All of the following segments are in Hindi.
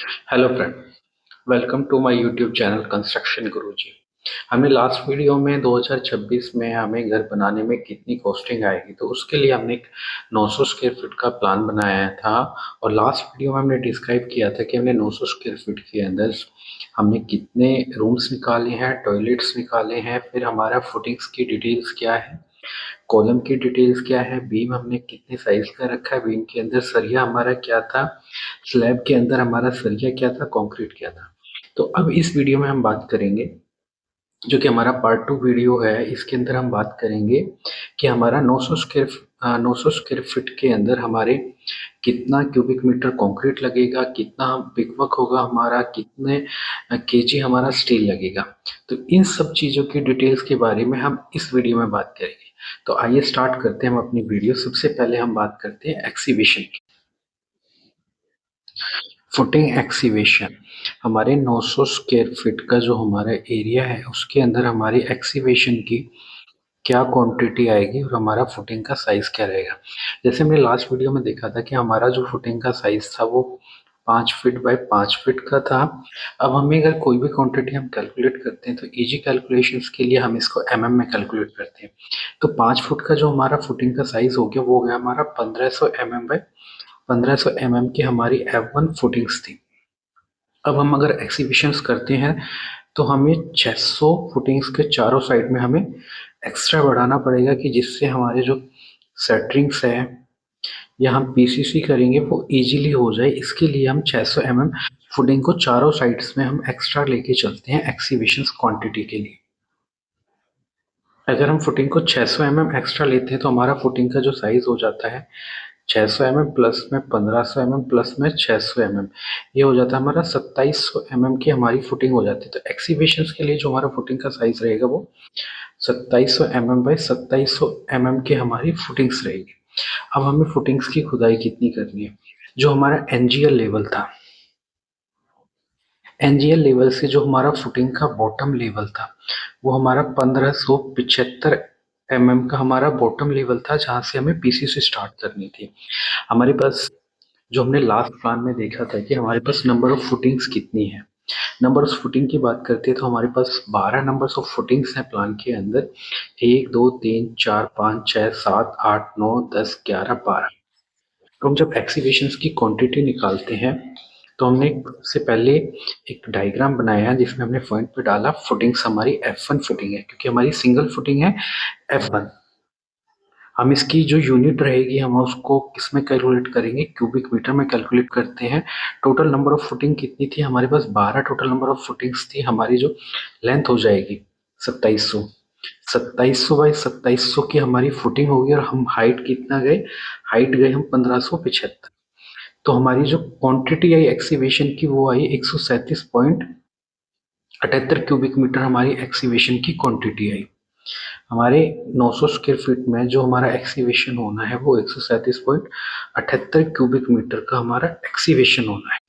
Hello friend, welcome to my YouTube channel construction Guruji. हमने लास्ट वीडियो में 2026 में हमें घर बनाने में कितनी कॉस्टिंग आएगी तो उसके लिए हमने एक 900 स्क्वायर फीट का प्लान बनाया था। और लास्ट वीडियो में हमने डिस्क्राइब किया था कि हमने 900 स्क्वायर फीट के अंदर हमने कितने रूम्स निकाले हैं, टॉयलेट्स निकाले हैं, फिर हमारा फुटिंग्स की डिटेल्स क्या है, कॉलम की डिटेल्स क्या है, बीम हमने कितने साइज का रखा है, बीम के अंदर सरिया हमारा क्या था, स्लैब के अंदर हमारा सरिया क्या था, कंक्रीट क्या था। तो अब इस वीडियो में हम बात करेंगे, जो कि हमारा पार्ट 2 वीडियो है, इसके अंदर हम बात करेंगे कि हमारा 900 स्क्वायर फीट के अंदर हमारे कितना क्यूबिक मीटर कंक्रीट लगेगा, कितना ब्रिकवर्क होगा हमारा, कितने केजी हमारा स्टील लगेगा। तो इन सब चीज़ों की डिटेल्स के बारे में हम इस वीडियो में बात करेंगे। तो आइए स्टार्ट करते हैं हम अपनी वीडियो। सबसे पहले हम बात करते हैं एक्सीवेशन की। फुटिंग एक्सीवेशन हमारे 900 स्क्वायर फीट का जो हमारा एरिया है उसके अंदर हमारी एक्सीवेशन की क्या क्वांटिटी आएगी और हमारा फुटिंग का साइज क्या रहेगा। जैसे हमने लास्ट वीडियो में देखा था कि हमारा जो फुटिंग का साइज था वो 5 फीट बाय 5 फीट का था। अब हमें अगर कोई भी क्वांटिटी हम कैलकुलेट करते हैं तो इजी कैलकुलेशंस के लिए हम इसको में कैलकुलेट करते हैं। तो 5 फुट का जो हमारा फुटिंग का साइज हो गया वो हो गया हमारा 1500 बाय 1500 की हमारी F1 फुटिंग्स थी। अब हम अगर एक्सिबिशंस करते हैं तो हमें 600 फुटिंग्स के चारों साइड में हमें एक्स्ट्रा बढ़ाना पड़ेगा कि जिससे हमारे जो सेटरिंग्स है या हम पीसीसी करेंगे वो इजीली हो जाए। इसके लिए हम 600 फुटिंग को चारों साइड्स में हम एक्स्ट्रा लेके चलते हैं एक्सिबिशंस क्वांटिटी के लिए। अगर हम फुटिंग को 600 एक्स्ट्रा लेते हैं तो हमारा फुटिंग का जो साइज हो जाता है 600 प्लस में 1500 प्लस में 600 ये हो जाता है हमारा 2700 की हमारी फुटिंग हो जाती है। तो एक्सीबिशंस के लिए जो हमारा फुटिंग का साइज रहेगा वो 2700 बाई 2700 की हमारी फुटिंग्स रहेगी। अब हमें फुटिंग्स की खुदाई कितनी करनी है। जो हमारा एनजीएल लेवल था, एनजीएल लेवल से जो हमारा फुटिंग का बॉटम लेवल था वो हमारा 1575 का हमारा बॉटम लेवल था, जहां से हमें पीसी से स्टार्ट करनी थी। हमारे पास जो हमने लास्ट प्लान में देखा था कि हमारे पास नंबर ऑफ फुटिंग्स कितनी है। नंबर ऑफ फुटिंग की बात करते हैं तो हमारे पास 12 नंबर्स ऑफ फुटिंग्स हैं प्लान के अंदर। 1 2 3 4 5 6 7 8 9 10 11 12। तो हम जब एक्सीवेशंस की क्वांटिटी निकालते हैं तो हमने सबसे पहले एक डायग्राम बनाया है जिसमें हमने पॉइंट पे डाला फुटिंग्स हमारी F1 फुटिंग है, क्योंकि हमारी सिंगल फुटिंग है F1। हम इसकी जो यूनिट रहेगी हम उसको किसमें कैलकुलेट करेंगे, क्यूबिक मीटर में कैलकुलेट करते हैं। टोटल नंबर ऑफ फुटिंग कितनी थी हमारे पास, 12 टोटल नंबर ऑफ फुटिंग्स थी। हमारी जो लेंथ हो जाएगी 2700, 2700 बाई 2700 की हमारी फुटिंग होगी। और हम हाइट कितना गए, हाइट गए हम 1575। तो हमारी जो क्वांटिटी आई एक्सीवेशन की वो आई 137.78 क्यूबिक मीटर हमारी एक्सीवेशन की क्वांटिटी आई। हमारे 900 स्क्वायर फीट में जो हमारा एक्सीवेशन होना है वो 137.78 क्यूबिक मीटर का हमारा एक्सीवेशन होना है।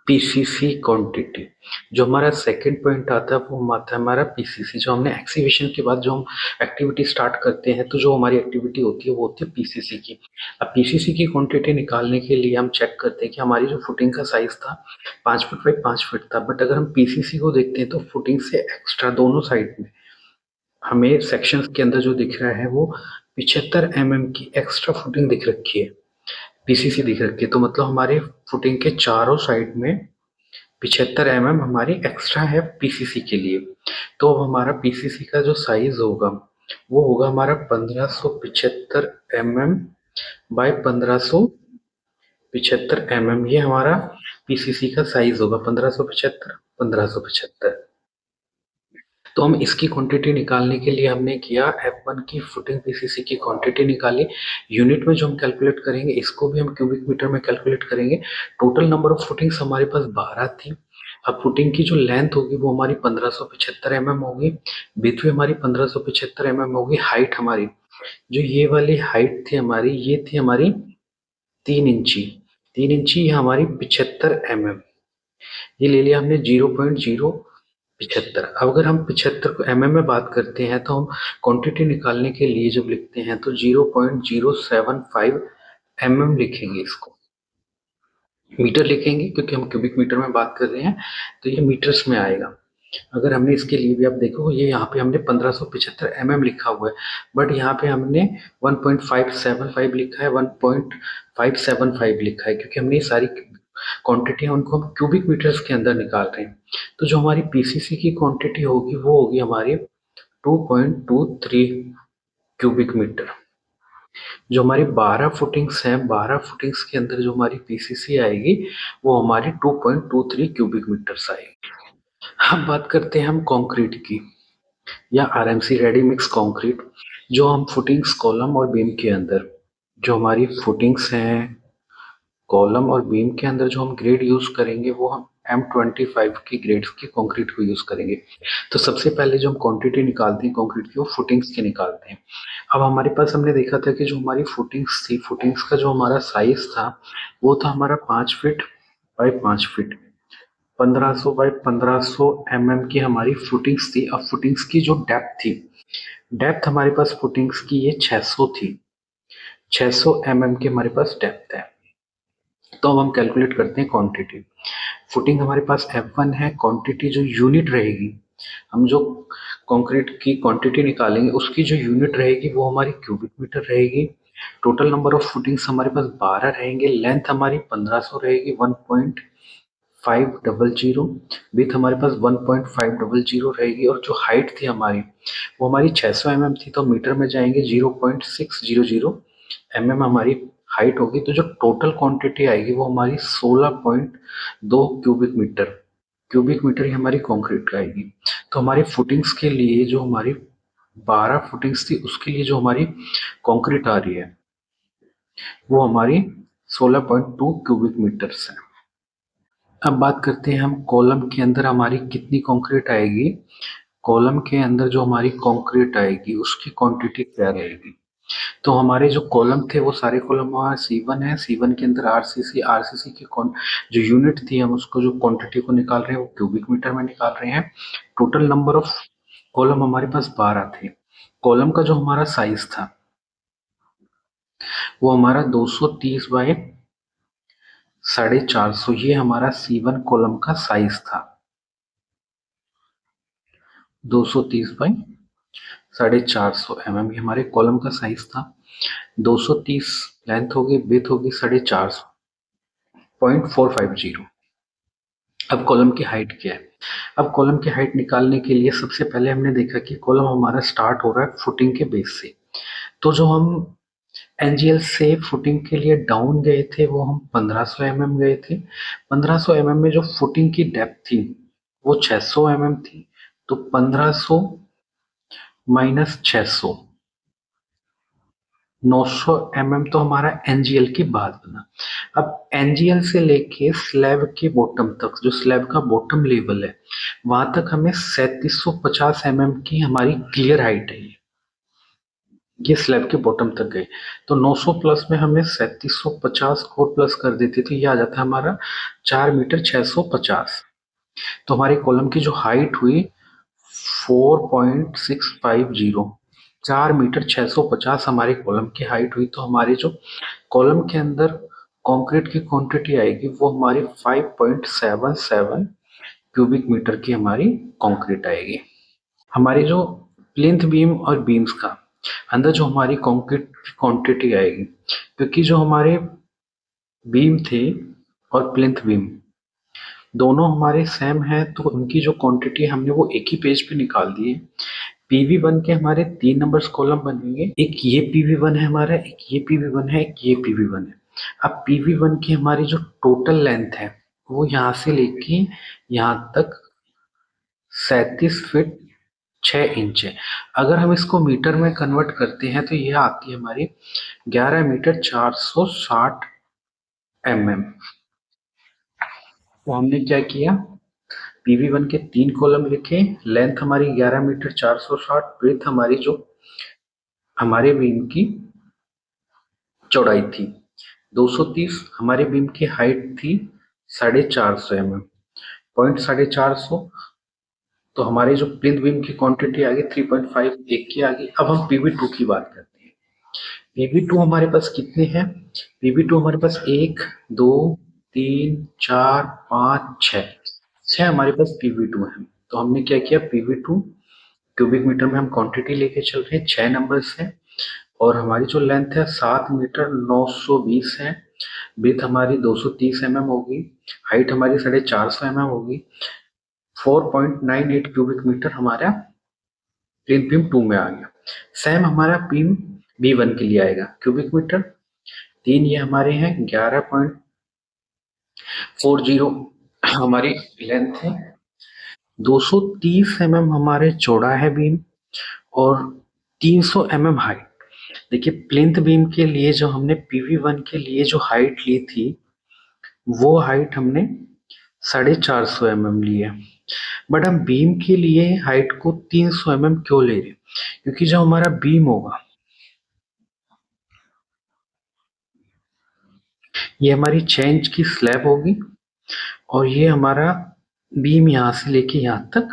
पीसीसी क्वांटिटी जो हमारा सेकंड पॉइंट आता है वो आता है हमारा पीसीसी। जो हमने एक्सीवेशन के बाद जो हम एक्टिविटी स्टार्ट करते हैं तो जो हमारी एक्टिविटी होती है वो होती है पीसीसी की। अब पीसीसी की क्वांटिटी निकालने के लिए हम चेक करते हैं कि हमारी जो फुटिंग का साइज था 5 फुट बाई 5 फुट था, बट अगर हम पीसीसी को देखते हैं तो फुटिंग से एक्स्ट्रा दोनों साइड में हमें सेक्शंस के अंदर जो दिख रहा है वो 75 की एक्स्ट्रा फुटिंग दिख रखी है, पीसीसी दिख रखी है। तो मतलब हमारे फुटिंग के चारों साइड में 75 हमारी एक्स्ट्रा है पीसीसी के लिए। तो हमारा पीसीसी का जो साइज होगा वो होगा हमारा 1575 बाय 1575 ये हमारा पीसीसी का साइज होगा, 1575 1575। तो हम इसकी क्वांटिटी निकालने के लिए हमने किया F1 की फुटिंग पीसीसी की क्वांटिटी निकाली। यूनिट में जो हम कैलकुलेट करेंगे इसको भी हम क्यूबिक मीटर में कैलकुलेट करेंगे। टोटल नंबर ऑफ फुटिंग्स हमारे पास 12 थी। अब फुटिंग की जो लेंथ होगी वो हमारी 1575 होगी, विड्थ भी हमारी 1575 होगी। हाइट हमारी जो ये वाली हाइट थी हमारी, ये थी हमारी 3 इंची। 3 इंची ये हमारी 75 ये ले लिया हमने 0.075। अब अगर हम 75 को में बात करते हैं तो हम क्वांटिटी निकालने के लिए जब लिखते हैं तो 0.075 लिखेंगे इसको। मीटर लिखेंगे क्योंकि हम क्यूबिक मीटर में बात कर रहे हैं, तो ये मीटर्स में आएगा। अगर हमने इसके लिए भी आप देखो, ये यहाँ पे हमने 1575 लिखा हुआ है, बट यहाँ पे हमने 1.575 लिखा है, 1.575 लिखा है, क्योंकि हमने ये सारी क्वांटिटी है उनको हम क्यूबिक मीटर्स के अंदर निकाल रहे हैं। तो जो हमारी पीसीसी की क्वांटिटी होगी वो होगी हमारी 2.23 क्यूबिक मीटर। जो हमारी 12 फुटिंग्स हैं, 12 फुटिंग्स के अंदर जो हमारी पीसीसी आएगी वो हमारी 2.23 क्यूबिक मीटर्स आएगी। अब बात करते हैं हम कंक्रीट की, या आरएमसी रेडी मिक्स कंक्रीट। जो हम फुटिंग्स कॉलम और बीम के अंदर, जो हमारी फुटिंग्स हैं कॉलम और बीम के अंदर जो हम ग्रेड यूज करेंगे वो हम M25 की ग्रेड की कंक्रीट को यूज करेंगे। तो सबसे पहले जो हम क्वांटिटी निकालते हैं कंक्रीट की वो फुटिंग्स की निकालते हैं। अब हमारे पास हमने देखा था कि जो हमारी फुटिंग्स थी, फुटिंग्स का जो हमारा साइज था वो था हमारा 5 फीट बाई 5 फीट, 1500 बाई 1500 की हमारी फुटिंग्स थी। अब फुटिंग्स की जो डेप्थ थी, डेप्थ हमारे पास फुटिंग्स की ये 600 थी, 600 की हमारे पास डेप्थ है। तो अब हम कैलकुलेट करते हैं क्वांटिटी। फुटिंग हमारे पास F1 है, क्वांटिटी जो यूनिट रहेगी, हम जो कंक्रीट की क्वांटिटी निकालेंगे उसकी जो यूनिट रहेगी वो हमारी क्यूबिक मीटर रहेगी। टोटल नंबर ऑफ फुटिंग्स हमारे पास 12 रहेंगे, लेंथ हमारी 1500 रहेगी, 1.500, विथ हमारे पास 1.500 रहेगी, और जो हाइट थी हमारी वो हमारी 600 थी, तो मीटर में जाएंगे 0.600 हमारी हाइट होगी। तो जो टोटल क्वांटिटी आएगी वो हमारी 16.2 क्यूबिक मीटर ही हमारी कंक्रीट का आएगी। तो हमारी फुटिंग्स के लिए जो हमारी 12 फुटिंग्स थी उसके लिए जो हमारी कंक्रीट आ रही है वो हमारी 16.2 क्यूबिक मीटर्स है। अब बात करते हैं हम कॉलम के अंदर हमारी कितनी कंक्रीट आएगी। कॉलम के अंदर जो हमारी कंक्रीट आएगी उसकी क्वांटिटी क्या रहेगी। तो हमारे जो कॉलम थे वो सारे कॉलम हमारा C1 है, C1 के अंदर आरसीसी, आरसीसी की जो यूनिट थी हम उसको जो क्वांटिटी को निकाल रहे हैं वो क्यूबिक मीटर में निकाल रहे हैं। टोटल नंबर ऑफ कॉलम हमारे पास 12 थे। कॉलम का जो हमारा साइज था वो हमारा 230 बाय 450, ये हमारा C1 कॉलम का साइज था, 230 बाई 450 ये हमारे कॉलम का साइज था। 230 लेंथ होगी, विड्थ होगी 450.450। अब कॉलम की हाइट क्या है। अब कॉलम की हाइट निकालने के लिए सबसे पहले हमने देखा कि कॉलम हमारा स्टार्ट हो रहा है फुटिंग के बेस से। तो जो हम एनजीएल से फुटिंग के लिए डाउन गए थे वो हम 1500 गए थे। 1500 में जो फुटिंग की डेप्थ थी वो 600 थी। तो 1500 माइनस 600, 900 तो हमारा एनजीएल की बात बना। अब एनजीएल से लेके स्लैब के बॉटम तक, जो स्लैब का बॉटम लेवल है वहां तक हमें 3750 की हमारी क्लियर हाइट है। ये स्लैब के बॉटम तक गए तो 900 प्लस में हमें 3750 को प्लस कर देते थे, ये आ जाता है हमारा 4 मीटर 650। तो हमारी कॉलम की जो हाइट हुई 4.650, 4 मीटर 650 हमारी कॉलम की हाइट हुई। तो हमारे जो कॉलम के अंदर कंक्रीट की क्वांटिटी आएगी वो हमारी 5.77 क्यूबिक मीटर की हमारी कंक्रीट आएगी। हमारी जो प्लिंथ बीम और बीम्स का अंदर जो हमारी कंक्रीट क्वांटिटी आएगी, क्योंकि जो हमारे बीम थे और प्लिंथ बीम दोनों हमारे सेम है तो उनकी जो क्वांटिटी हमने वो एक ही पेज पे निकाल दी है। PV1 के हमारे 3 नंबर्स कॉलम बनेंगे, एक ये PV1 है हमारा, एक ये PV1 है, एक ये PV1 है। अब PV1 की हमारी जो टोटल लेंथ है वो यहाँ से लेके यहाँ तक 37 फीट 6 इंच है। अगर हम इसको मीटर में कन्वर्ट करते हैं तो ये आती है हमारी 11 मीटर 460 तो हमने क्या किया, PV1 के 3 कॉलम लिखे, लेंथ हमारी 11 मीटर 460, ब्रेथ हमारी जो हमारे बीम की चौड़ाई थी 230, हमारे बीम की हाइट थी 450 पॉइंट 450। तो हमारे जो प्लिंथ बीम की क्वांटिटी आ गई 3.5 एक की आ गई। अब हम PV2 की बात करते हैं। PV2 हमारे पास कितने हैं। PV2 हमारे पास 1 2 3 4 5 6 6 हमारे पास PV2 है। तो हमने क्या किया, PV2 क्यूबिक मीटर में हम क्वांटिटी लेके चल रहे हैं, 6 नंबर्स है और हमारी जो लेंथ है 7 मीटर 920 है। विड्थ हमारी 230 होगी। हाइट हमारी 450 होगी। 4.98 क्यूबिक मीटर हमारा प्लिंथ बीम 2 में आ गया। सेम हमारा बीम B1 के लिए आएगा। क्यूबिक मीटर 3 ये हमारे हैं, 11.40 हमारी लेंथ है। 230 हमारे चौड़ा है बीम और 300 हाइट। देखिए प्लिंथ बीम के लिए जो हमने PV1 के लिए जो हाइट ली थी वो हाइट हमने 450 ली है। बट हम बीम के लिए हाइट को 300 क्यों ले रहे हैं, क्योंकि जो हमारा बीम होगा ये हमारी 6 इंच की स्लैब होगी और ये हमारा बीम यहाँ से लेके यहाँ तक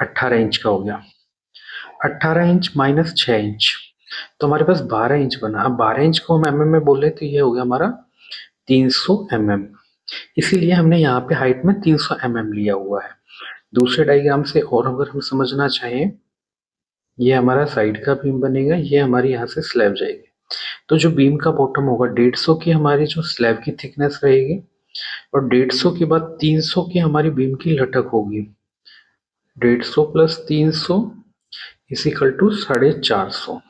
18 इंच का हो गया। 18 इंच माइनस 6 इंच तो हमारे पास 12 इंच बना। अब 12 इंच को हम mm में बोले तो ये हो गया हमारा 300 इसीलिए हमने यहाँ पे हाइट में 300 लिया हुआ है। दूसरे डायग्राम से और अगर हम समझना चाहें, ये हमारा साइड का बीम बनेगा, ये हमारी यहाँ से स्लैब जाएगी। तो जो बीम का बॉटम होगा 150 की हमारी जो स्लैब की थिकनेस रहेगी और 150 के बाद 300 की हमारी बीम की लटक होगी। 150 प्लस 300 इज इक्वल टू 450।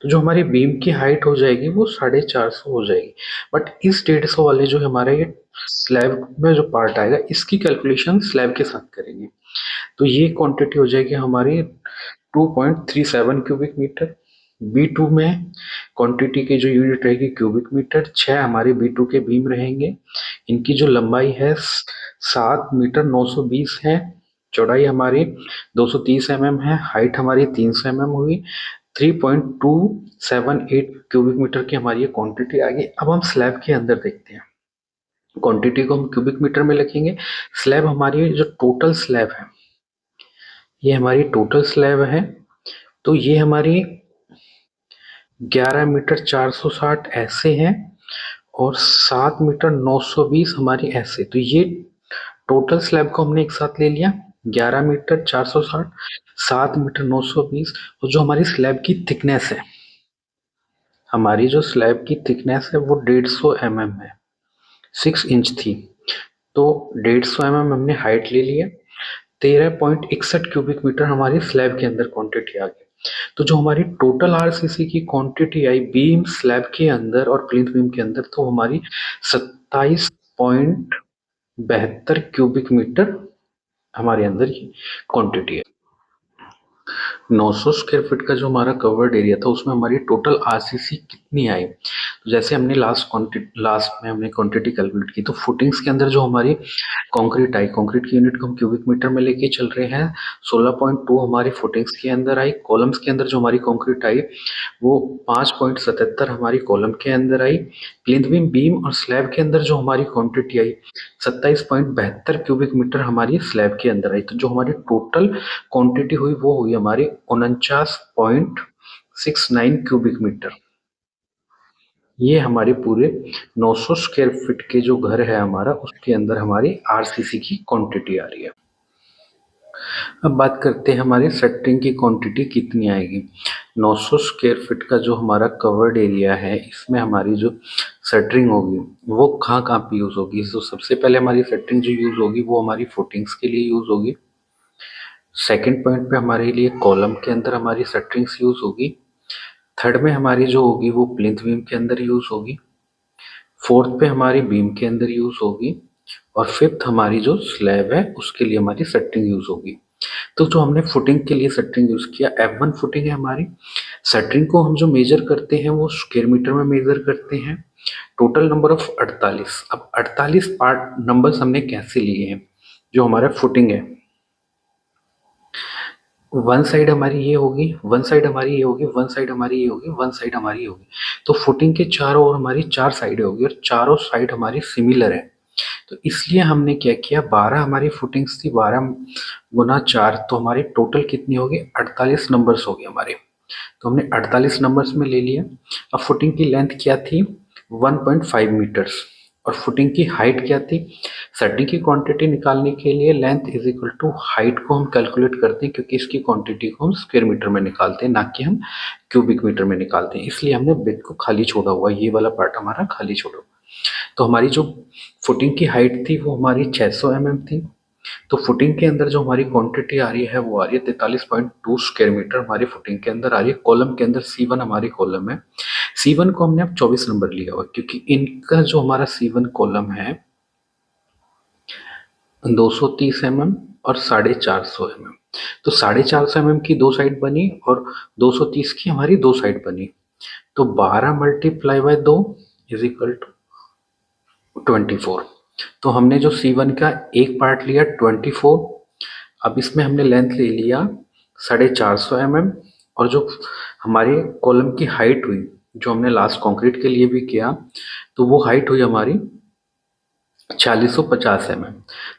तो जो हमारी बीम की हाइट हो जाएगी वो 450 हो जाएगी। बट इस 150 वाले जो हमारा ये स्लैब में जो पार्ट आएगा इसकी कैलकुलेशन स्लैब के साथ करेंगे। तो ये क्वांटिटी हो जाएगी हमारी 2.37 क्यूबिक मीटर। B2 में क्वांटिटी की जो यूनिट रहेगी क्यूबिक मीटर। 6 हमारे B2 के बीम रहेंगे। इनकी जो लंबाई है 7 मीटर 920 है। चौड़ाई हमारी 230 है। हाइट हमारी 300 होगी। 3.278 क्यूबिक मीटर की हमारी ये क्वांटिटी आ गई। अब हम स्लैब के अंदर देखते हैं। क्वांटिटी को हम क्यूबिक मीटर में लिखेंगे। स्लैब हमारी जो टोटल स्लैब है ये हमारी टोटल स्लैब है। तो ये हमारी 11 मीटर 460 ऐसे है और 7 मीटर 920 हमारी ऐसे। तो ये टोटल स्लैब को हमने एक साथ ले लिया। 11 मीटर 460, 7 मीटर 920 और जो हमारी स्लैब की थिकनेस है, हमारी जो स्लैब की थिकनेस है वो 150 है, 6 इंच थी। तो 150 हमने हाइट ले लिया। 13.61 क्यूबिक मीटर हमारी स्लैब के अंदर क्वांटिटी आ गई। तो जो हमारी टोटल आरसीसी की क्वांटिटी आई बीम स्लैब के अंदर और प्लिंथ बीम के अंदर, तो हमारी 27.72 क्यूबिक मीटर हमारे अंदर की क्वांटिटी है। 900 स्क्वायर फीट का जो हमारा कवर्ड एरिया था उसमें हमारी टोटल आरसीसी कितनी आई, तो जैसे हमने लास्ट में हमने क्वांटिटी कैलकुलेट की। तो फुटिंग्स के अंदर जो हमारी कंक्रीट आई, कंक्रीट की यूनिट को हम क्यूबिक मीटर में लेके चल रहे हैं। 16.2 हमारी फुटिंग्स के अंदर आई। कॉलम्स के अंदर जो हमारी कंक्रीट आई वो 5.77 हमारी कॉलम के अंदर आई। प्लिंथ बीम बीम और स्लैब के अंदर जो हमारी क्वांटिटी आई 27.72 क्यूबिक मीटर हमारी स्लैब के अंदर आई। तो जो हमारी टोटल क्वांटिटी हुई वो हुई हमारी 49.69 क्यूबिक मीटर। ये हमारे पूरे 900 स्क्वायर फीट के जो घर है हमारा उसके अंदर हमारी आरसीसी की क्वांटिटी आ रही है। अब बात करते हैं हमारी शटरिंग की क्वांटिटी कितनी आएगी। 900 स्क्वायर फीट का जो हमारा कवर्ड एरिया है इसमें हमारी जो शटरिंग होगी वो कहाँ कहाँ पे यूज होगी। तो सबसे पहले हमारी शटरिंग जो यूज होगी वो हमारी फुटिंग्स के लिए यूज होगी। सेकंड पॉइंट पे हमारे लिए कॉलम के अंदर हमारी शटरिंग्स यूज होगी। थर्ड में हमारी जो होगी वो प्लिंथ बीम के अंदर यूज होगी। फोर्थ पे हमारी बीम के अंदर यूज होगी और फिफ्थ हमारी जो स्लैब है उसके लिए हमारी शटरिंग यूज होगी। तो जो हमने फुटिंग के लिए शटरिंग यूज किया F1 फुटिंग है हमारी। शटरिंग को हम जो मेजर करते हैं वो स्क्वायर मीटर में मेजर करते हैं। Total number of 48। अब 48 पार्ट नंबर्स हमने कैसे लिए हैं। जो हमारा फुटिंग है वन साइड हमारी ये होगी, वन साइड हमारी ये होगी, वन साइड हमारी ये होगी, वन साइड हमारी ये होगी। तो फुटिंग के चारों ओर हमारी 4 साइडें होगी और चारों साइड हमारी सिमिलर है। तो इसलिए हमने क्या किया, 12 हमारी फुटिंग्स थी, 12 गुना 4 तो हमारी टोटल कितनी होगी 48 नंबर्स हो गए हमारे। तो हमने 48 नंबर्स में ले लिया। अब फुटिंग की लेंथ क्या थी 1.5 मीटर्स और फुटिंग की हाइट क्या थी। सेटिंग की क्वांटिटी निकालने के लिए length is equal to height को हम कैलकुलेट करते हैं, क्योंकि इसकी क्वांटिटी को हम स्क्वायर मीटर में निकालते हैं, ना कि हम क्यूबिक मीटर में निकालते हैं। इसलिए हमने ब्रेथ को खाली छोड़ा हुआ, ये वाला पार्ट हमारा खाली छोड़ा हुआ। तो हमारी जो फुटिंग की हाइट थी वो हमारी 600 mm थी। तो फुटिंग के अंदर जो हमारी क्वांटिटी आ रही है वो आ रही है 43.2 स्क्वायर मीटर हमारी फुटिंग के अंदर आ रही है। कॉलम के अंदर C1 हमारी कॉलम है। C1 को हमने अब 24 नंबर लिया हुआ, क्योंकि इनका जो हमारा C1 कॉलम है 230 mm और 450 mm। तो 450 mm की दो साइड बनी और 230 की हमारी दो साइड बनी। तो 12 multiply by 2 is equal to 24। तो हमने जो C1 का एक पार्ट लिया 24, अब इसमें हमने लेंथ ले लिया 450 mm, और जो हमारी कॉलम की हाइट हुई, जो हमने लास्ट कंक्रीट के लिए भी किया, तो वो हाइट हुई हमारी 4650 mm।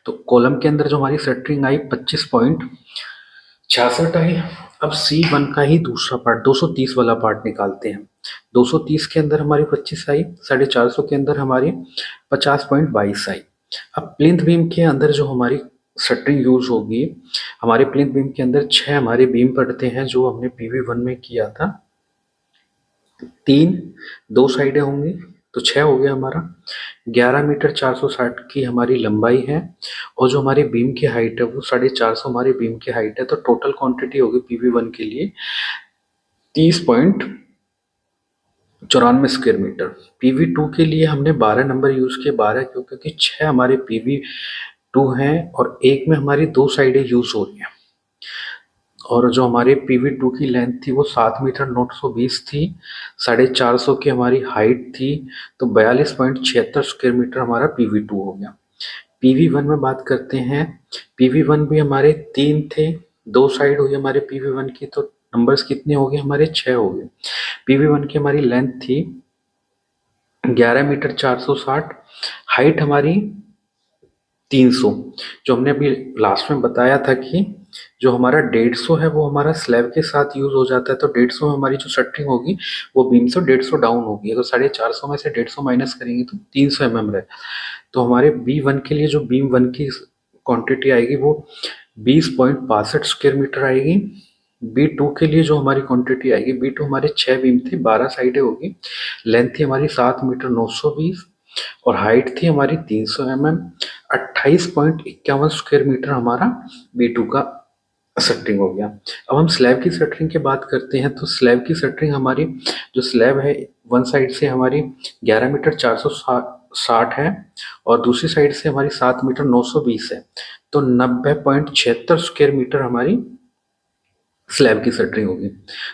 तो कॉलम के अंदर जो हमारी शटरिंग आई 25.66 आई। अब C1 का ही दूसरा पार्ट 230 वाला पार्ट निकालते हैं। 230 के अंदर हमारी 25 आई, 450 के अंदर हमारी 50.22 आई। अब प्लिंथ बीम के अंदर जो हमारी शटरिंग यूज होगी, हमारे प्लिंथ बीम के अंदर 6 हमारे बीम पड़ते हैं, जो हमने PV1 में किया था। 3 दो साइडें होंगी, तो 6 हो गया हमारा। 11 मीटर 460 की हमारी लंबाई है, और जो हमारी बीम की हाइट है वो 450 हमारी बीम की हाइट है। तो टोटल क्वांटिटी होगी PV1 के लिए 30.94 स्क्वायर मीटर। PV2 के लिए हमने 12 नंबर यूज किए। 12 क्यों? क्योंकि 6 हमारे PV2 हैं और एक में हमारी दो साइडें यूज हो रही हैं। और जो हमारे PV2 की लेंथ थी वो 7 मीटर 920 थी, 450 की हमारी हाइट थी, तो 42.76 स्क्वायर मीटर हमारा PV2 हो गया। PV1 में बात करते हैं। PV1 भी हमारे 3 थे, दो साइड हुई हमारे PV1 की, तो नंबर्स कितने हो गए हमारे 6 हो गए। PV1 की हमारी लेंथ थी 11 मीटर 460, हाइट हमारी 300। जो हमने अभी लास्ट में बताया था कि जो हमारा 150 है वो हमारा स्लैब के साथ यूज हो जाता है, तो 150 में हमारी जो शटरिंग होगी वो बीम से 150 डाउन होगी। अगर 450 में से 150 माइनस करेंगे तो 300 mm रहे। तो हमारे B1 के लिए जो बीम 1 की क्वांटिटी आएगी वो 20.62 स्क्वायर मीटर आएगी। B2 के लिए जो हमारी क्वांटिटी आएगी, B2 हमारे 6 बीम थे, 12 साइडें होगी, लेंथ थी हमारी 7 मीटर 920 और हाइट थी हमारी 300 mm। 28.51 स्क्वायर मीटर हमारा B2 का शटरिंग हो गया। अब हम स्लैब की शटरिंग की बात करते हैं। तो स्लैब की शटरिंग हमारी, जो स्लैब है वन साइड से हमारी 11 मीटर 460 है और दूसरी साइड से हमारी 7 मीटर 920 है, तो 90.76 स्क्वायर मीटर हमारी स्लैब की शटरिंग होगी।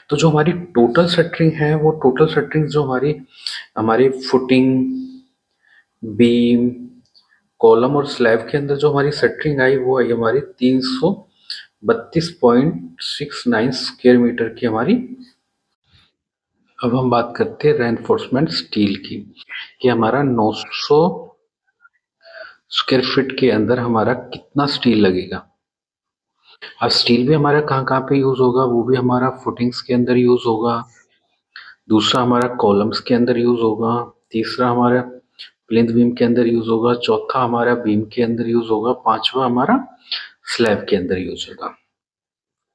तो जो हमारी टोटल शटरिंग है, वो टोटल शटरिंग जो हमारी हमारी फुटिंग, बीम, कॉलम और स्लैब के अंदर जो हमारी शटरिंग आई वो आई हमारी 332.69 स्क्वायर मीटर की हमारी। अब हम बात करते हैं रेनफोर्समेंट स्टील की, कि हमारा 900 स्क्वायर फीट के अंदर हमारा कितना स्टील लगेगा। अब स्टील भी हमारा कहाँ कहाँ पे यूज होगा, वो भी हमारा फुटिंग्स के अंदर यूज होगा, दूसरा हमारा कॉलम्स के अंदर यूज होगा, तीसरा हमारा प्लिंथ बीम के अंदर यूज होगा, चौथा हमारा बीम के अंदर यूज होगा, पांचवा हमारा स्लैब के अंदर यूज होगा।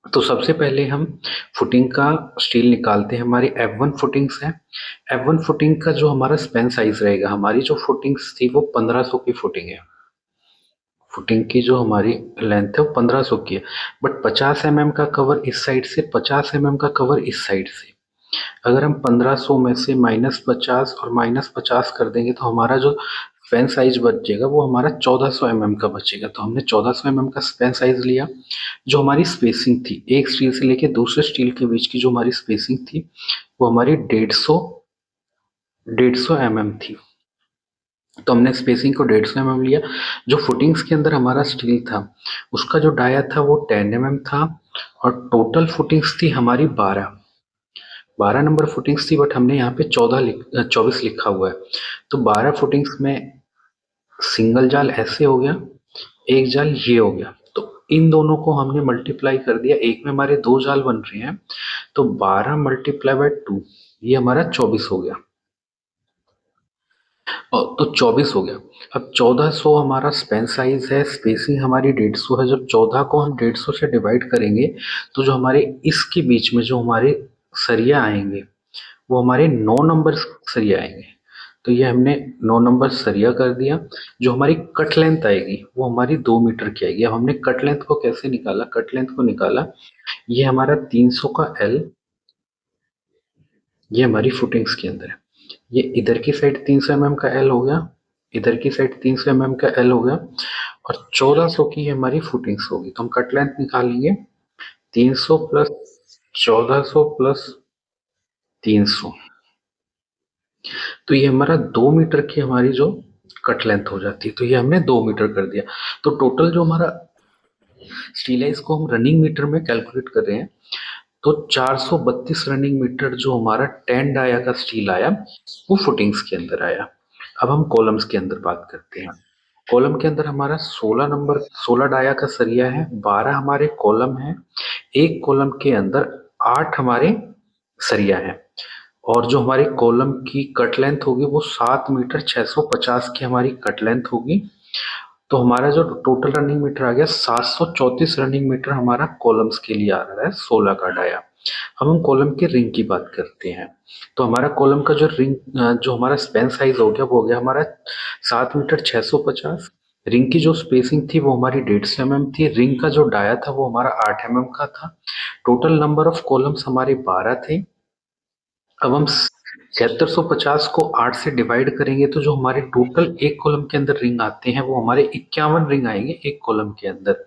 तो सबसे पहले हम फुटिंग का स्टील निकालते हैं। हमारी F1 फुटिंग्स है। F1 फुटिंग का जो हमारा स्पैन साइज रहेगा, हमारी जो फुटिंग्स थी वो 1500 की फुटिंग है। फुटिंग की जो हमारी लेंथ है वो 1500 की है, बट 50 mm का कवर इस साइड से, 50 mm का कवर इस साइड से। अगर हम 1500 में से -50 और -50 कर देंगे तो हमारा जो स्पैन साइज बचेगा वो हमारा 1400 mm का बचेगा। तो हमने 1400 mm का स्पैन साइज लिया। जो हमारी स्पेसिंग थी एक स्टील से लेके दूसरे स्टील के बीच की जो हमारी स्पेसिंग थी वो हमारी 150 mm थी। तो हमने स्पेसिंग को 150 mm लिया। जो फुटिंग्स के अंदर हमारा स्टील था उसका जो डाया था वो 10 mm था, और टोटल फुटिंग्स थी हमारी 12 नंबर फुटिंग्स थी, बट हमने यहाँ पे 24 लिखा हुआ है। तो 12 फुटिंग्स में सिंगल जाल ऐसे हो गया, एक जाल ये हो गया, तो इन दोनों को हमने मल्टीप्लाई कर दिया। एक में हमारे दो जाल बन रहे हैं, तो 12 मल्टीप्लाई बाय 2 ये हमारा 24 हो गया। और तो 24 हो गया। अब 1400 हमारा स्पेन साइज है, स्पेसिंग हमारी 150 है। जब 14 को हम 150 से डिवाइड करेंगे तो जो हमारे इसके बीच में जो हमारे सरिया आएंगे वो हमारे 9 नंबर सरिया आएंगे। तो ये हमने 9 नंबर सरिया कर दिया। जो हमारी कट लेंथ आएगी वो हमारी 2 मीटर की आएगी। अब हमने कट लेंथ को कैसे निकाला, कट लेंथ को निकाला, ये हमारा 300 का एल, ये हमारी फुटिंग्स के अंदर है। ये इधर की साइड 300 mm का एल हो गया, इधर की साइड 300 mm का एल हो गया, और 1400 की हमारी फुटिंग्स होगी। तो हम कट लेंथ निकालेंगे, 300 प्लस 1400 प्लस 300, तो ये हमारा 2 मीटर की हमारी जो कट लेंथ हो जाती है। तो ये हमने 2 मीटर कर दिया। तो टोटल जो हमारा स्टील है इसको हम रनिंग मीटर में कैलकुलेट कर रहे हैं। तो 432 रनिंग मीटर जो हमारा 10 डाया का स्टील आया वो फुटिंग्स के अंदर आया। अब हम कॉलम्स के अंदर बात करते हैं। कॉलम के अंदर हमारा 16 डाया का सरिया है, 12 हमारे कॉलम है, एक कॉलम के अंदर 8 हमारे सरिया है, और जो हमारी कॉलम की कट लेंथ होगी वो 7 मीटर 650 की हमारी कट लेंथ होगी। तो हमारा जो टोटल रनिंग मीटर आ गया 734 रनिंग मीटर हमारा कॉलम्स के लिए आ रहा है 16 का डाया। अब हम कॉलम के रिंग की बात करते हैं। तो हमारा कॉलम का जो रिंग, जो हमारा स्पेन साइज हो गया वो हो गया हमारा 7 मीटर 650। रिंग की जो स्पेसिंग थी वो हमारी 150 mm थी। रिंग का जो डाया था वो हमारा 8 mm का था। टोटल नंबर ऑफ कॉलम्स हमारे 12 थे। अब हम 7650 को 8 से डिवाइड करेंगे तो जो हमारे टोटल एक कॉलम के अंदर रिंग आते हैं वो हमारे 51 रिंग आएंगे एक कॉलम के अंदर।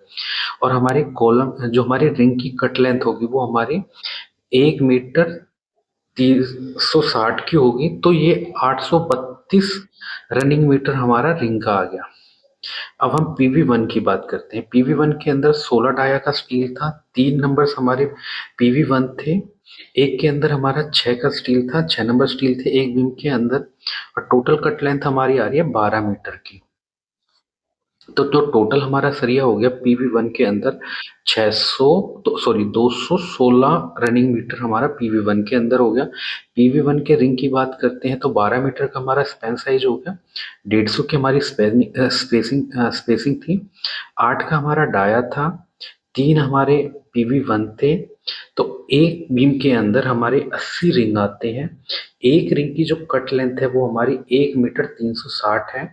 और हमारे कॉलम जो हमारी रिंग की कट लेंथ होगी वो हमारी 1 मीटर 360 की होगी। तो ये 832 रनिंग मीटर हमारा रिंग का आ गया। अब हम PV1 की बात करते हैं। PV1 के अंदर 16 डाया का स्टील था, 3 नंबर्स हमारे PV1 थे, एक के अंदर हमारा 6 का स्टील था, 6 नंबर स्टील थे एक बीम के अंदर, और टोटल कट लेंथ हमारी आ रही है 12 मीटर की। तो जो टोटल हमारा सरिया हो गया PV1 के अंदर 600, तो सॉरी 216 रनिंग मीटर हमारा PV1 के अंदर हो गया। PV1 के रिंग की बात करते हैं तो 12 मीटर का हमारा स्पैन साइज हो गया, 150 की हमारी स्पेसिंग थी, 8 का हमारा डाया था, 3 हमारे PV1 थे। तो एक बीम के अंदर हमारे 80 रिंग आते हैं। एक रिंग की जो कट लेंथ है वो हमारी 1 मीटर 360 है।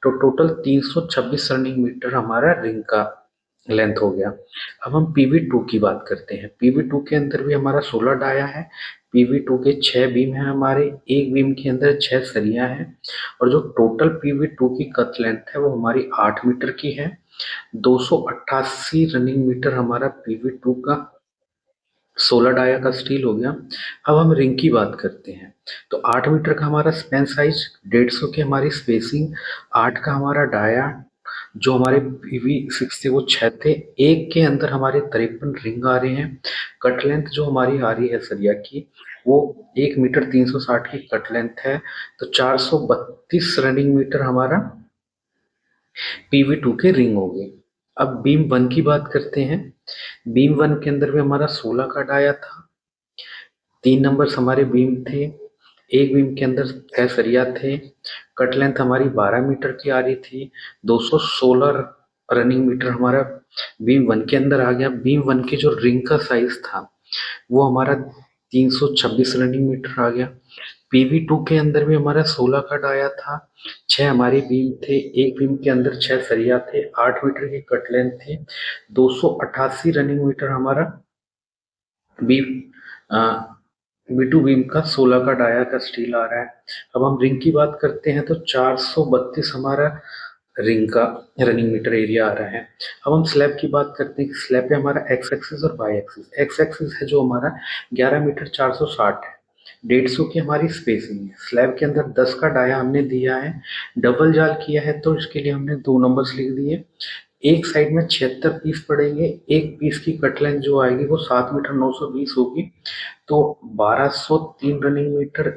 तो टोटल 326 रनिंग मीटर हमारा रिंग का लेंथ हो गया। अब हम PV2 की बात करते हैं। PV2 के अंदर भी हमारा 16 डाया है, PV2 के 6 बीम है हमारे, एक बीम के अंदर 6 सरिया है, और जो टोटल PV2 की कट लेंथ है वो हमारी 8 मीटर की है। 288 रनिंग मीटर हमारा PV2 का 16 डाया का स्टील हो गया। अब हम रिंग की बात करते हैं। तो 8 मीटर का हमारा स्पेन साइज, 150 की हमारी स्पेसिंग, 8 का हमारा डाया, जो हमारे PV6 थे वो 6 थे, एक के अंदर हमारे 53 रिंग आ रहे हैं। कट लेंथ जो हमारी आ रही है सरिया की वो 1 मीटर 360 की कट लेंथ है। तो 432 रनिंग मीटर हमारा PV2 के रिंग हो गए। अब बीम वन की बात करते हैं। बीम वन के अंदर भी हमारा 16 का डाया था, 3 नंबर्स हमारे बीम थे, एक बीम के अंदर 6 सरिया थे, कट लेंथ हमारी 12 मीटर की आ रही थी। 216 रनिंग मीटर हमारा बीम वन के अंदर आ गया। बीम वन की जो रिंग का साइज था वो हमारा 326 रनिंग मीटर आ गया। PV2 के अंदर भी हमारा 16 का डाया था, 6 हमारे बीम थे, एक बीम के अंदर 6 सरिया थे, 8 मीटर की कट लेंथ थी, 288 रनिंग मीटर हमारा बीम B2 बीम का 16 का डाया का स्टील आ रहा है। अब हम रिंग की बात करते हैं तो 432 हमारा रिंग का रनिंग मीटर एरिया आ रहा है। अब हम स्लैब की बात करते हैं कि स्लैब पे हमारा एक्स एक्सिस और वाई एक्सिस, एक्स एक्सिस है जो हमारा 11 मीटर 460 है, 150 की हमारी स्पेसिंग है। स्लैब के अंदर 10 का डाया हमने दिया है, डबल जाल किया है तो इसके लिए हमने 2 नंबर्स लिख दिए। एक साइड में 76 पीस पड़ेंगे, एक पीस की कट लेंथ जो आएगी वो 7 मीटर 920 होगी। तो 1203 रनिंग मीटर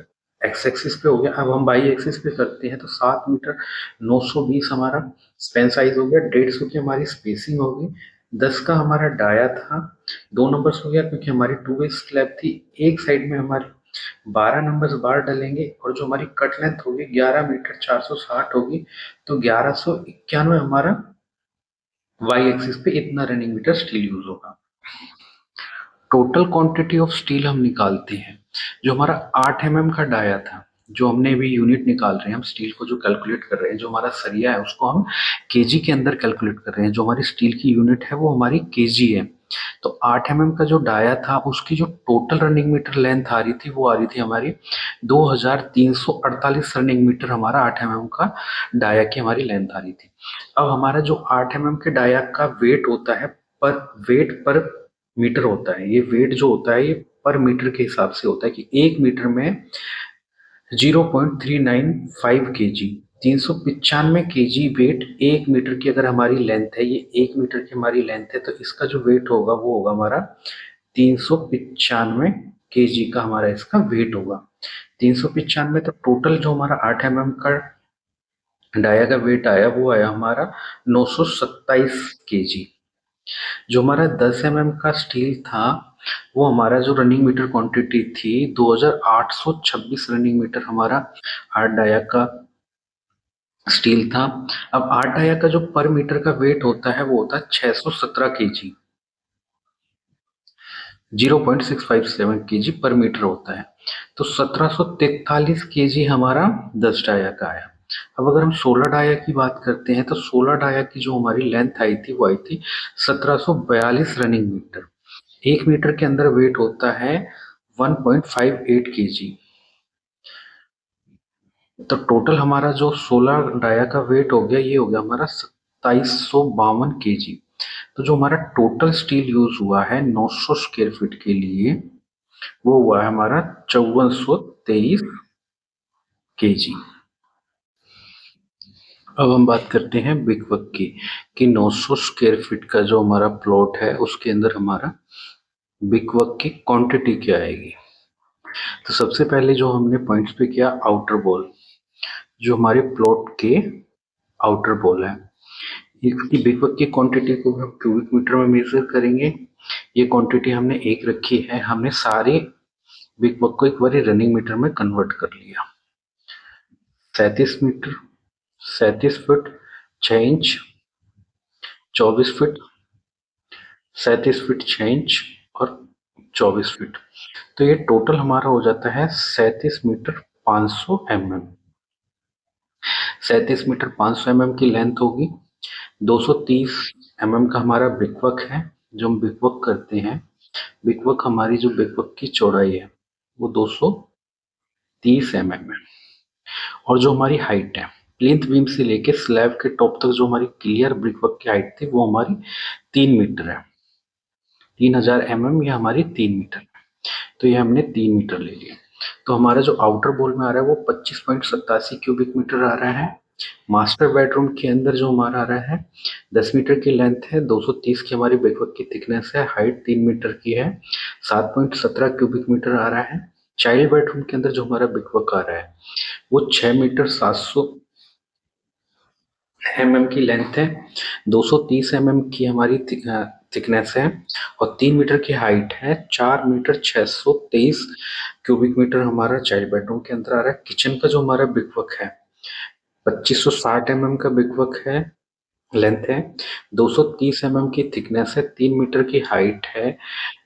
एक्स एक्सिस पे हो गया। अब हम वाई एक्सिस पे करते हैं तो 7 मीटर 920 हमारा स्पेन साइज हो गया, 150 की हमारी स्पेसिंग होगी, 10 का हमारा डाया था, 2 नंबर्स हो गया क्योंकि हमारी 2 वे स्लैब थी। एक साइड में हमारी 12 नंबर्स बार डालेंगे और जो हमारी कट लेंथ होगी 11 मीटर 460 होगी, तो 1191 हमारा वाई एक्सिस पे इतना रनिंग मीटर स्टील यूज होगा। टोटल क्वांटिटी ऑफ स्टील हम निकालते हैं। जो हमारा 8 का डाया था, जो हमने अभी यूनिट निकाल रहे हैं, हम स्टील को जो कैलकुलेट कर रहे हैं, जो हमारा सरिया है उसको हम केजी के अंदर कैलकुलेट कर रहे हैं। जो हमारी स्टील की यूनिट है वो हमारी केजी है। तो 8 का जो डाया था उसकी जो टोटल रनिंग मीटर लेंथ आ रही थी वो आ रही थी हमारी 2348 रनिंग मीटर। हमारा 8 का डाया की हमारी लेंथ आ रही थी। अब हमारा जो 8 के डाया का वेट होता है, पर मीटर होता है। ये वेट जो होता है ये पर मीटर के हिसाब से होता है कि 1 मीटर में 0.395 केजी, 395 केजी वेट 1 मीटर की अगर हमारी लेंथ है, ये 1 मीटर की हमारी लेंथ है, तो इसका जो वेट होगा वो होगा हमारा 395 केजी का हमारा इसका वेट होगा। 395, तो टोटल जो हमारा 8 का डाया का वेट आया वो आया हमारा 927 केजी। जो हमारा 10 का स्टील था वो हमारा जो रनिंग मीटर क्वांटिटी थी 2826 रनिंग मीटर हमारा 8 डाया का स्टील था। अब 8 डाया का जो पर मीटर का वेट होता है वो होता है 617 केजी, 0.657 केजी पर मीटर होता है। तो 1743 केजी हमारा 10 डाया का आया। अब अगर हम 16 डाया की बात करते हैं तो 16 डाया की जो हमारी लेंथ आई थी वो आई थी 1742 रनिंग मीटर। 1 मीटर के अंदर वेट होता है 1.58 केजी। तो टोटल हमारा जो 16 डाया का वेट हो गया ये हो गया हमारा 2752 केजी। तो जो हमारा टोटल स्टील यूज हुआ है 900 स्क्वायर फीट के लिए वो हुआ है हमारा 5423 केजी। अब हम बात करते हैं बिगवक की कि 900 स्क्वायर फीट का जो हमारा प्लॉट है उसके अंदर हमारा बिगवक की क्वांटिटी क्या आएगी। तो सबसे पहले जो हमने पॉइंट्स पे किया आउटर बॉल, जो हमारे प्लॉट के आउटर बॉल है, इसकी बिगवक की क्वांटिटी को हम क्यूबिक मीटर में मेजर करेंगे। ये क्वांटिटी हमने एक रखी है, हमने सारे बिगवक को एक बार रनिंग मीटर में कन्वर्ट कर लिया। 37 meter, 37 foot 6 inch, 24 foot, 37 foot 6 inch और 24 फुट। तो ये टोटल हमारा हो जाता है 37 मीटर 500 mm। 37 मीटर 500 mm की लेंथ होगी। 230 mm का हमारा बिगवक है। जो हम बिगवक करते हैं, बिगवक हमारी जो बिगवक की चौड़ाई है वो 230 mm है। और जो हमारी हाइट है प्लिंथ बीम से लेके स्लैब के टॉप तक जो हमारी क्लियर ब्रिकवर्क की हाइट थी वो हमारी 3 मीटर है। 3000 mm ये हमारी 3 मीटर है। तो ये हमने 3 मीटर ले लिया। तो हमारा जो आउटर बॉल में आ रहा है वो 25.87 क्यूबिक मीटर आ रहा है। मास्टर बेडरूम के अंदर जो हमारा आ रहा है 10 मीटर की लेंथ है, 230 की हमारी ब्रिकवर्क की थिकनेस है, हाइट 3 मीटर की है, 7.17 क्यूबिक मीटर आ रहा है। चाइल्ड बेडरूम के अंदर जो हमारा ब्रिकवर्क आ रहा है वो 6 मीटर 700 mm की लेंथ है, 230 mm की हमारी थिकनेस है और 3 मीटर की हाइट है। 4 मीटर 623 क्यूबिक मीटर हमारा चाइल्ड बेडरूम के अंदर आ रहा है। किचन का जो हमारा ब्रिकवर्क है 2560 mm का ब्रिकवर्क है, लेंथ है, 230 mm की थिकनेस है, 3 मीटर की हाइट है,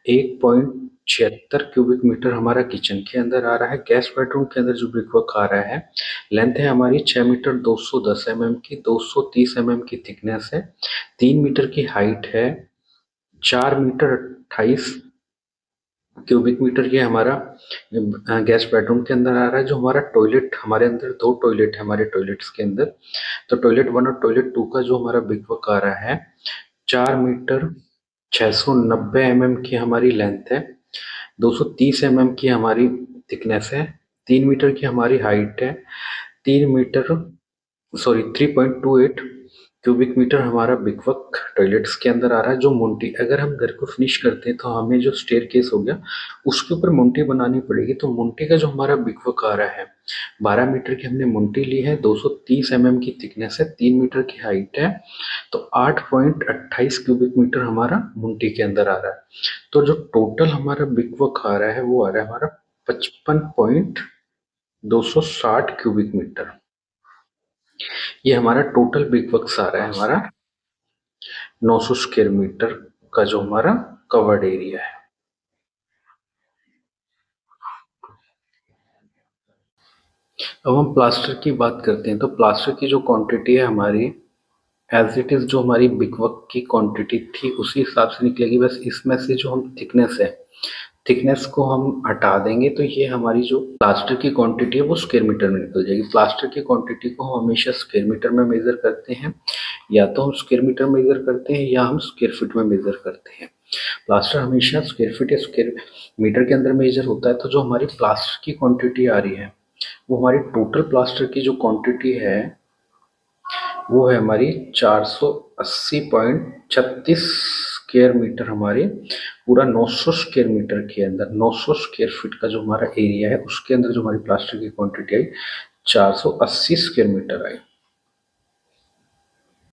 1.76 क्यूबिक मीटर हमारा किचन के अंदर आ रहा है। गेस्ट बेडरूम के अंदर जो ब्रिकवर्क आ रहा है लेंथ है हमारी 6 मीटर 210 mm की, 230 mm की थिकनेस है, 3 मीटर की हाइट है, 4 मीटर 28 क्यूबिक मीटर ये हमारा गेस्ट बेडरूम के अंदर आ रहा है। जो हमारा टॉयलेट, हमारे अंदर 2 टॉयलेट है हमारे टॉयलेट्स के अंदर, तो टॉयलेट 1 और टॉयलेट 2 का जो हमारा ब्रिकवर्क आ रहा है 4 मीटर 690 mm की हमारी लेंथ है, 230 mm की हमारी थिकनेस है, 3 मीटर की हमारी हाइट है, 3.28 क्यूबिक मीटर हमारा ब्रिकवर्क टॉयलेट्स के अंदर आ रहा है। जो मोन्टी, अगर हम घर को फिनिश करते हैं तो हमें जो स्टेयर केस हो गया उसके ऊपर मोन्टी बनानी पड़ेगी। तो मोन्टी का जो हमारा ब्रिकवर्क आ रहा है 12 मीटर की हमने मोन्टी ली है, 230 mm की थिकनेस है, 3 मीटर की हाइट है, तो 8.28 क्यूबिक मीटर हमारा मोन्टी के अंदर आ रहा है। तो जो टोटल हमारा ब्रिकवर्क आ रहा है वो आ रहा है हमारा 55.260 क्यूबिक मीटर। ये हमारा टोटल ब्रिक वर्क आ रहा है, हमारा 900 स्क्वायर मीटर का जो हमारा कवर्ड एरिया है। अब हम प्लास्टर की बात करते हैं, तो प्लास्टर की जो क्वांटिटी है हमारी एज इट इज जो हमारी ब्रिकवर्क की क्वांटिटी थी उसी हिसाब से निकलेगी। बस इसमें से जो हम थिकनेस है, थिकनेस को हम हटा देंगे तो ये हमारी जो प्लास्टर की क्वांटिटी है वो स्क्वायर मीटर में निकल जाएगी। प्लास्टर की क्वांटिटी को हम हमेशा स्क्वायर मीटर में मेजर करते हैं, या तो हम स्क्वायर मीटर मेजर करते हैं या हम स्क्वायर फीट में मेजर करते हैं। प्लास्टर हमेशा स्क्वायर फीट या स्क्वायर मीटर के अंदर मेजर होता है। तो जो हमारी प्लास्टर की क्वांटिटी आ रही है वो हमारी टोटल प्लास्टर की जो क्वांटिटी है वो है हमारी 480.36 स्क्वायर मीटर। हमारे पूरा 900 स्क्वायर मीटर के अंदर 900 स्क्वायर फीट का जो हमारा एरिया है उसके अंदर जो हमारी प्लास्टर की क्वांटिटी आई 480 स्क्वायर मीटर आई।